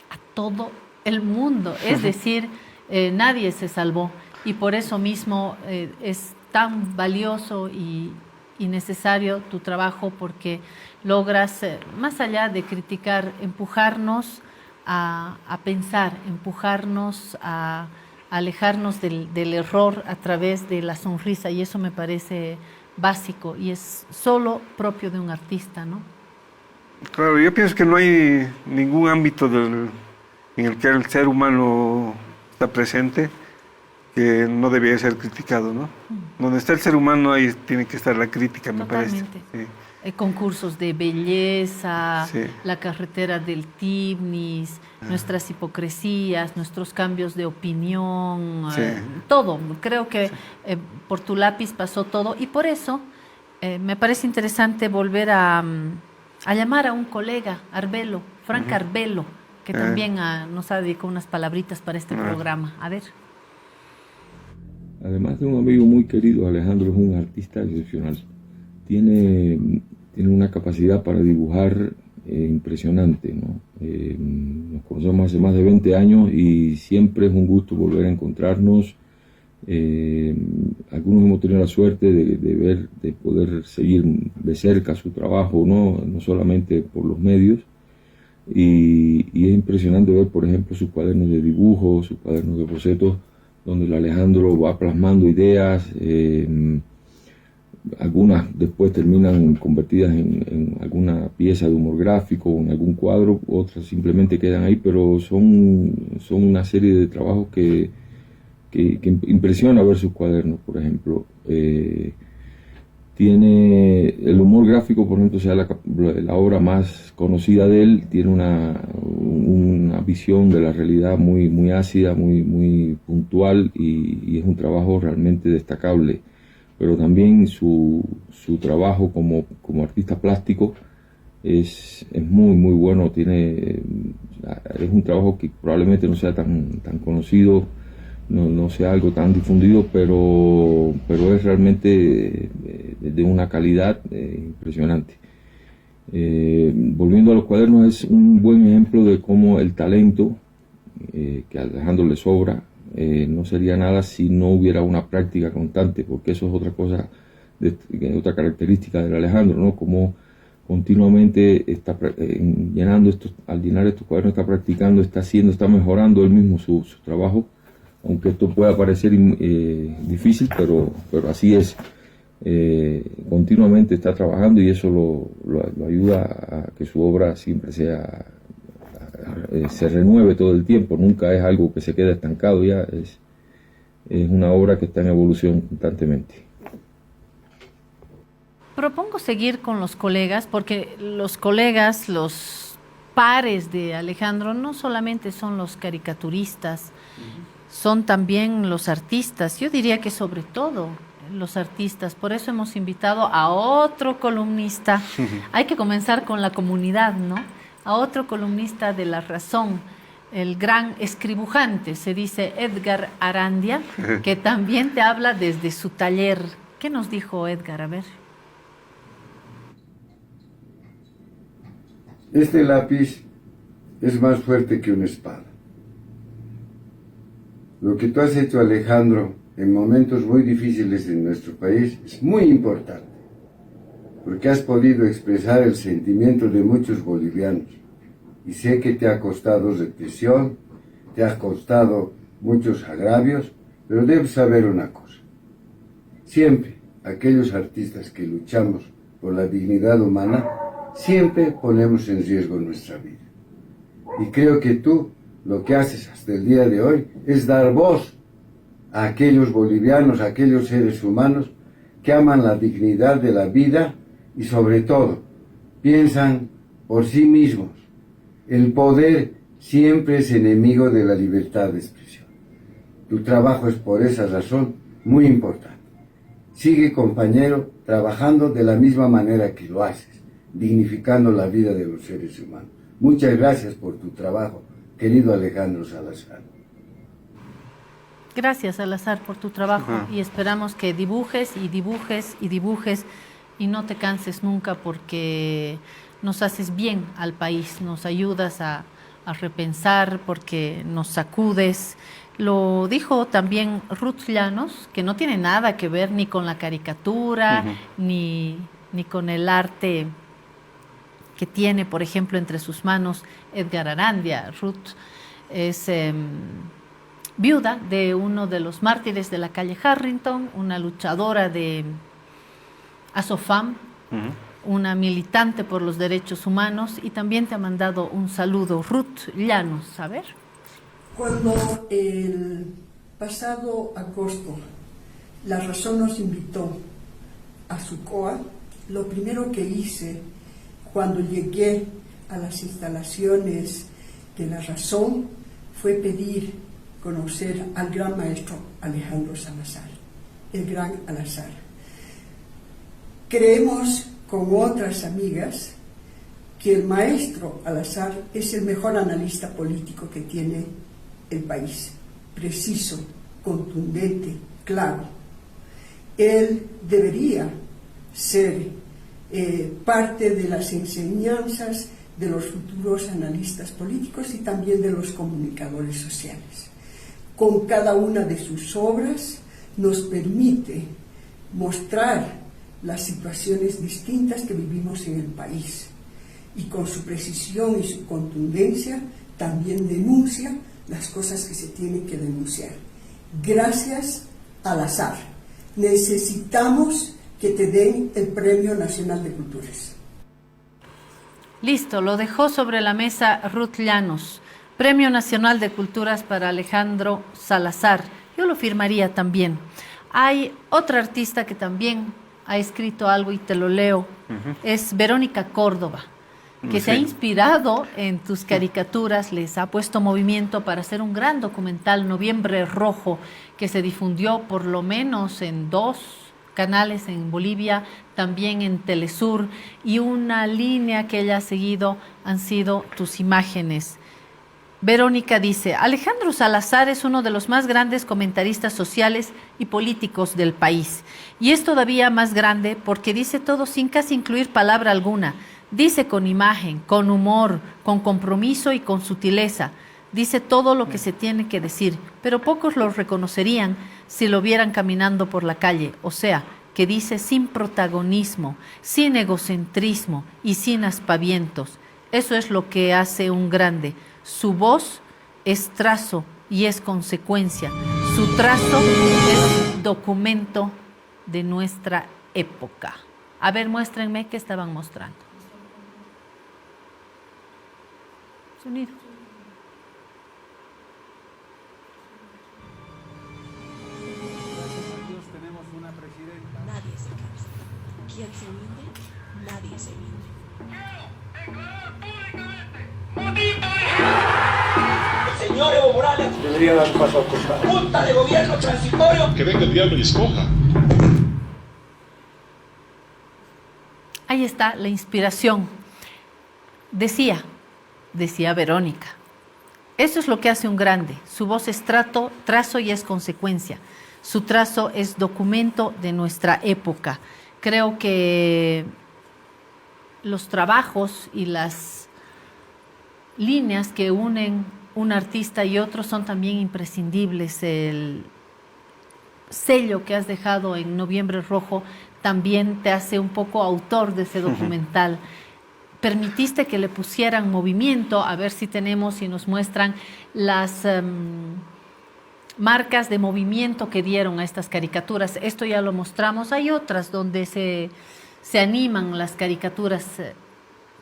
a todo el mundo, es decir, nadie se salvó, y por eso mismo es tan valioso y necesario tu trabajo, porque logras, más allá de criticar, empujarnos a pensar, empujarnos a alejarnos del error a través de la sonrisa, y eso me parece básico y es solo propio de un artista, ¿no? Claro, yo pienso que no hay ningún ámbito en el que el ser humano está presente que no debería ser criticado, ¿no? Donde está el ser humano, ahí tiene que estar la crítica, me parece. Totalmente. Sí. Concursos de belleza, Sí. la carretera del Tibnis, nuestras hipocresías, nuestros cambios de opinión, Sí. todo. Creo que por tu lápiz pasó todo y por eso me parece interesante volver a llamar a un colega, Arbelo, Frank Arbelo, que también nos ha dedicado unas palabritas para este programa. A ver. Además de un amigo muy querido, Alejandro es un artista excepcional. Tiene una capacidad para dibujar impresionante, ¿no? Nos conocemos hace más de 20 años y siempre es un gusto volver a encontrarnos. Algunos hemos tenido la suerte de poder seguir de cerca su trabajo, no solamente por los medios. Y es impresionante ver, por ejemplo, sus cuadernos de dibujo, sus cuadernos de bocetos, donde el Alejandro va plasmando ideas. Algunas después terminan convertidas en alguna pieza de humor gráfico o en algún cuadro, otras simplemente quedan ahí, pero son una serie de trabajos que impresiona ver sus cuadernos, por ejemplo. Tiene el humor gráfico, por ejemplo, sea la obra más conocida de él, tiene una visión de la realidad muy, muy ácida, muy puntual y es un trabajo realmente destacable. Pero también su trabajo como artista plástico es muy, muy bueno. Es un trabajo que probablemente no sea tan conocido, no sea algo tan difundido, pero es realmente de una calidad impresionante. Volviendo a los cuadernos, es un buen ejemplo de cómo el talento que a Alejandro le sobra no sería nada si no hubiera una práctica constante, porque eso es otra cosa, otra característica del Alejandro, ¿no? Como continuamente está al llenar estos cuadernos está practicando, está mejorando él mismo su trabajo, aunque esto pueda parecer difícil, pero así es. Continuamente está trabajando y eso lo ayuda a que su obra siempre se renueve todo el tiempo, nunca es algo que se queda estancado, ya es una obra que está en evolución constantemente. Propongo seguir con los colegas, porque los colegas, los pares de Alejandro, no solamente son los caricaturistas, son también los artistas. Yo diría que sobre todo los artistas. Por eso hemos invitado a otro columnista. Hay que comenzar con la comunidad, ¿no? A otro columnista de La Razón, el gran escribujante, se dice Edgar Arandia, que también te habla desde su taller. ¿Qué nos dijo Edgar? A ver. Este lápiz es más fuerte que una espada. Lo que tú has hecho, Alejandro, en momentos muy difíciles en nuestro país es muy importante, porque has podido expresar el sentimiento de muchos bolivianos. Y sé que te ha costado represión, te ha costado muchos agravios, pero debes saber una cosa. Siempre aquellos artistas que luchamos por la dignidad humana, siempre ponemos en riesgo nuestra vida. Y creo que tú lo que haces hasta el día de hoy es dar voz a aquellos bolivianos, a aquellos seres humanos que aman la dignidad de la vida y sobre todo piensan por sí mismos. El poder siempre es enemigo de la libertad de expresión. Tu trabajo es por esa razón muy importante. Sigue, compañero, trabajando de la misma manera que lo haces, dignificando la vida de los seres humanos. Muchas gracias por tu trabajo, querido Alejandro Salazar. Gracias, Salazar, por tu trabajo y esperamos que dibujes y dibujes y dibujes y no te canses nunca, porque nos haces bien al país, nos ayudas a repensar, porque nos sacudes. Lo dijo también Ruth Llanos, que no tiene nada que ver ni con la caricatura, ni con el arte que tiene, por ejemplo, entre sus manos Edgar Arandia. Ruth es viuda de uno de los mártires de la calle Harrington, una luchadora de a Sofam, una militante por los derechos humanos, y también te ha mandado un saludo, Ruth Llanos. A ver. Cuando el pasado agosto La Razón nos invitó a su COA, lo primero que hice cuando llegué a las instalaciones de La Razón fue pedir conocer al gran maestro Alejandro Salazar, el gran Alazar. Creemos con otras amigas que el maestro Alazar es el mejor analista político que tiene el país, preciso, contundente, claro. Él debería ser parte de las enseñanzas de los futuros analistas políticos y también de los comunicadores sociales. Con cada una de sus obras nos permite mostrar las situaciones distintas que vivimos en el país, y con su precisión y su contundencia también denuncia las cosas que se tienen que denunciar. Gracias Alazar. Necesitamos que te den el Premio Nacional de Culturas. Listo, lo dejó sobre la mesa Ruth Llanos. Premio Nacional de Culturas para Alejandro Salazar. Yo lo firmaría también. Hay otra artista que también ha escrito algo y te lo leo. Es Verónica Córdoba, que se ha inspirado en tus caricaturas, les ha puesto movimiento para hacer un gran documental, Noviembre Rojo, que se difundió por lo menos en 2 canales en Bolivia, también en Telesur, y una línea que ella ha seguido han sido tus imágenes. Verónica dice: Alejandro Salazar es uno de los más grandes comentaristas sociales y políticos del país, y es todavía más grande porque dice todo sin casi incluir palabra alguna. Dice con imagen, con humor, con compromiso y con sutileza. Dice todo lo que se tiene que decir, pero pocos lo reconocerían si lo vieran caminando por la calle. O sea, que dice sin protagonismo, sin egocentrismo y sin aspavientos. Eso es lo que hace un grande. Su voz es trazo y es consecuencia. Su trazo es documento de nuestra época. A ver, muéstrenme qué estaban mostrando. Sonido. Gracias a Dios tenemos una presidenta. Nadie se cansa. Quien se rinde, nadie se rinde. El señor Evo Morales Debería dar un paso al costado. Junta de Gobierno Transitorio. Que venga el diablo y escoja. Ahí está la inspiración. Decía Verónica, eso es lo que hace un grande. Su voz es trazo y es consecuencia. Su trazo es documento de nuestra época. Creo que los trabajos y las líneas que unen un artista y otro son también imprescindibles. El sello que has dejado en Noviembre Rojo también te hace un poco autor de ese documental. Permitiste que le pusieran movimiento, a ver si tenemos y nos muestran las marcas de movimiento que dieron a estas caricaturas. Esto ya lo mostramos, hay otras donde se animan las caricaturas.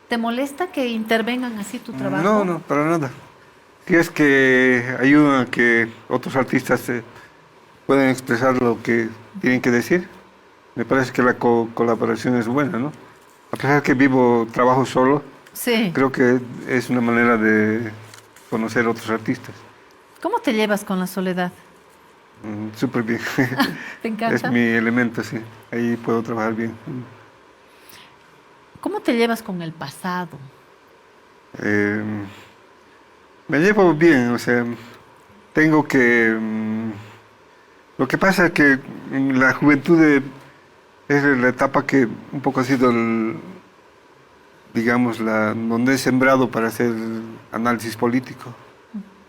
¿Te molesta que intervengan así tu trabajo? No, para nada. Si es que ayudan a que otros artistas puedan expresar lo que tienen que decir, me parece que la colaboración es buena, ¿no? A pesar que trabajo solo, sí. Creo que es una manera de conocer otros artistas. ¿Cómo te llevas con la soledad? Súper bien. ¿Te encanta? Es mi elemento, sí. Ahí puedo trabajar bien. ¿Cómo te llevas con el pasado? Me llevo bien, o sea, tengo que... lo que pasa es que en la juventud es la etapa que un poco ha sido, digamos, donde he sembrado para hacer análisis político.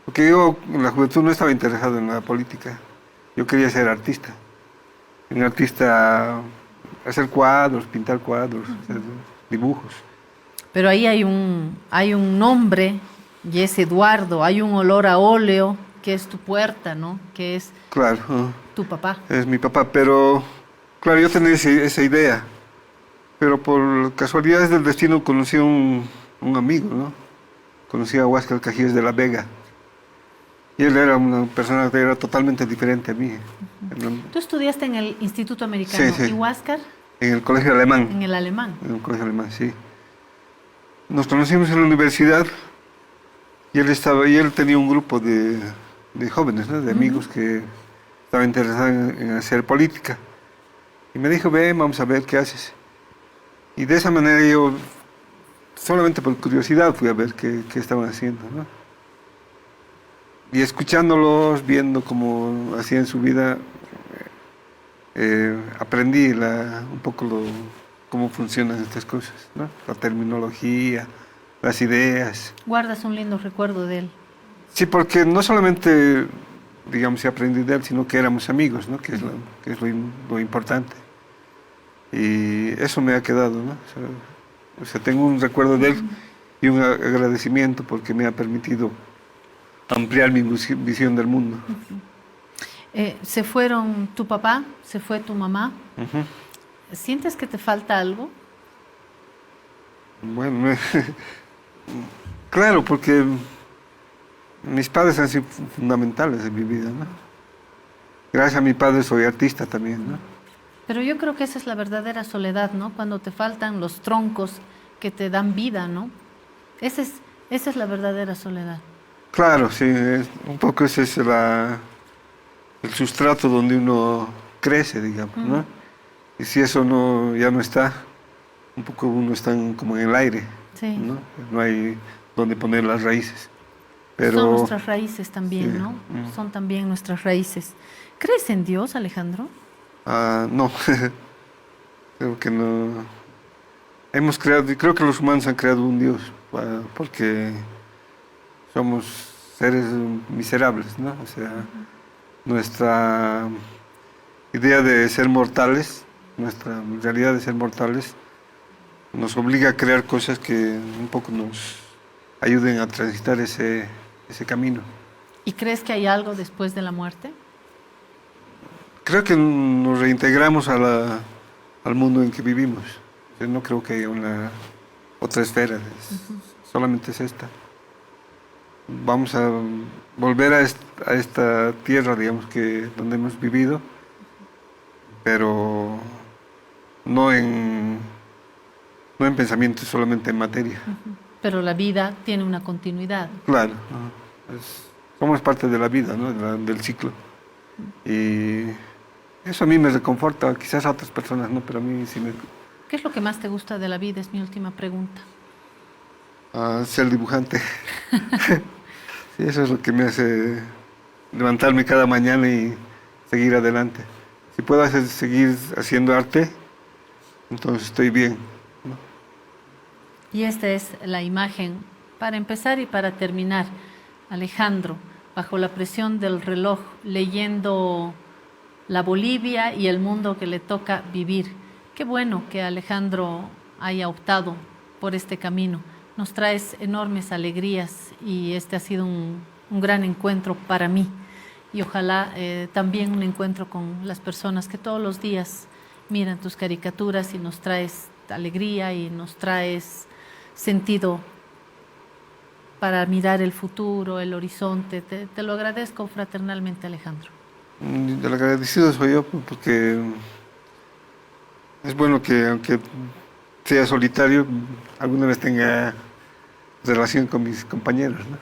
Porque yo en la juventud no estaba interesado en la política. Yo quería ser artista. Un artista, hacer cuadros, pintar cuadros, hacer dibujos. Pero ahí hay un nombre, y es Eduardo, hay un olor a óleo, que es tu puerta, ¿no? Que es Claro. tu papá. Es mi papá, pero claro, yo tenía esa idea. pero por casualidades del destino conocí a un amigo, ¿no? Conocí a Huáscar Cajías de la Vega. Y él era una persona que era totalmente diferente a mí. Tú estudiaste en el Instituto Americano. Sí, sí. ¿Y Huáscar? En el colegio alemán. En el alemán. En el colegio alemán, sí. Nos conocimos en la universidad y él tenía un grupo de jóvenes, ¿no? De amigos que estaban interesados en hacer política. Y me dijo, ven, vamos a ver qué haces. Y de esa manera yo, solamente por curiosidad, fui a ver qué estaban haciendo, ¿no? Y escuchándolos, viendo cómo hacían su vida, aprendí un poco cómo funcionan estas cosas, ¿no? La terminología, las ideas. ¿Guardas un lindo recuerdo de él? Sí, porque no solamente, digamos, aprendí de él, sino que éramos amigos, ¿no? Que es lo importante. Y eso me ha quedado, ¿no? O sea, tengo un recuerdo de él y un agradecimiento porque me ha permitido ampliar mi visión del mundo. Se fueron tu papá, se fue tu mamá. ¿Sientes que te falta algo? Bueno, claro, porque mis padres han sido fundamentales en mi vida, ¿no? Gracias a mi padre soy artista también, ¿no? Pero yo creo que esa es la verdadera soledad, ¿no? Cuando te faltan los troncos que te dan vida, ¿no? Esa es la verdadera soledad. Claro, sí, un poco ese es el sustrato donde uno crece, digamos, ¿no? Y si eso ya no está, un poco uno está como en el aire, sí. ¿no? No hay donde poner las raíces. Pero, son nuestras raíces también, sí, ¿no? Son también nuestras raíces. ¿Crees en Dios, Alejandro? No, creo que no. Creo que los humanos han creado un Dios, porque somos seres miserables, ¿no? O sea, nuestra idea de ser mortales, nuestra realidad de ser mortales, nos obliga a crear cosas que un poco nos ayuden a transitar ese camino. ¿Y crees que hay algo después de la muerte? Creo que nos reintegramos al mundo en que vivimos. Yo no creo que haya otra esfera, solamente es esta. Vamos a volver a esta tierra, digamos, donde hemos vivido, pero no en pensamiento, solamente en materia. Pero la vida tiene una continuidad. Claro, somos parte de la vida, ¿no? Del ciclo. Y eso a mí me reconforta, quizás a otras personas no, pero a mí sí me... ¿Qué es lo que más te gusta de la vida? Es mi última pregunta. Ser dibujante. Sí, eso es lo que me hace levantarme cada mañana y seguir adelante. Si puedo seguir haciendo arte, entonces estoy bien, ¿no? Y esta es la imagen, para empezar y para terminar. Alejandro, bajo la presión del reloj, leyendo la Bolivia y el mundo que le toca vivir. Qué bueno que Alejandro haya optado por este camino. Nos traes enormes alegrías y este ha sido un gran encuentro para mí. Y ojalá también un encuentro con las personas que todos los días miran tus caricaturas y nos traes alegría y nos traes sentido para mirar el futuro, el horizonte. Te lo agradezco fraternalmente, Alejandro. El agradecido soy yo, porque es bueno que, aunque sea solitario, alguna vez tenga relación con mis compañeros, ¿no?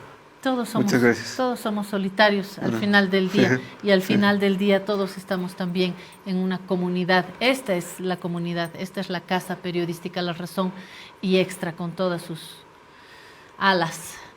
Muchas gracias. Todos somos solitarios al final del día, y al final del día todos estamos también en una comunidad. Esta es la comunidad, esta es la casa periodística La Razón y Extra, con todas sus alas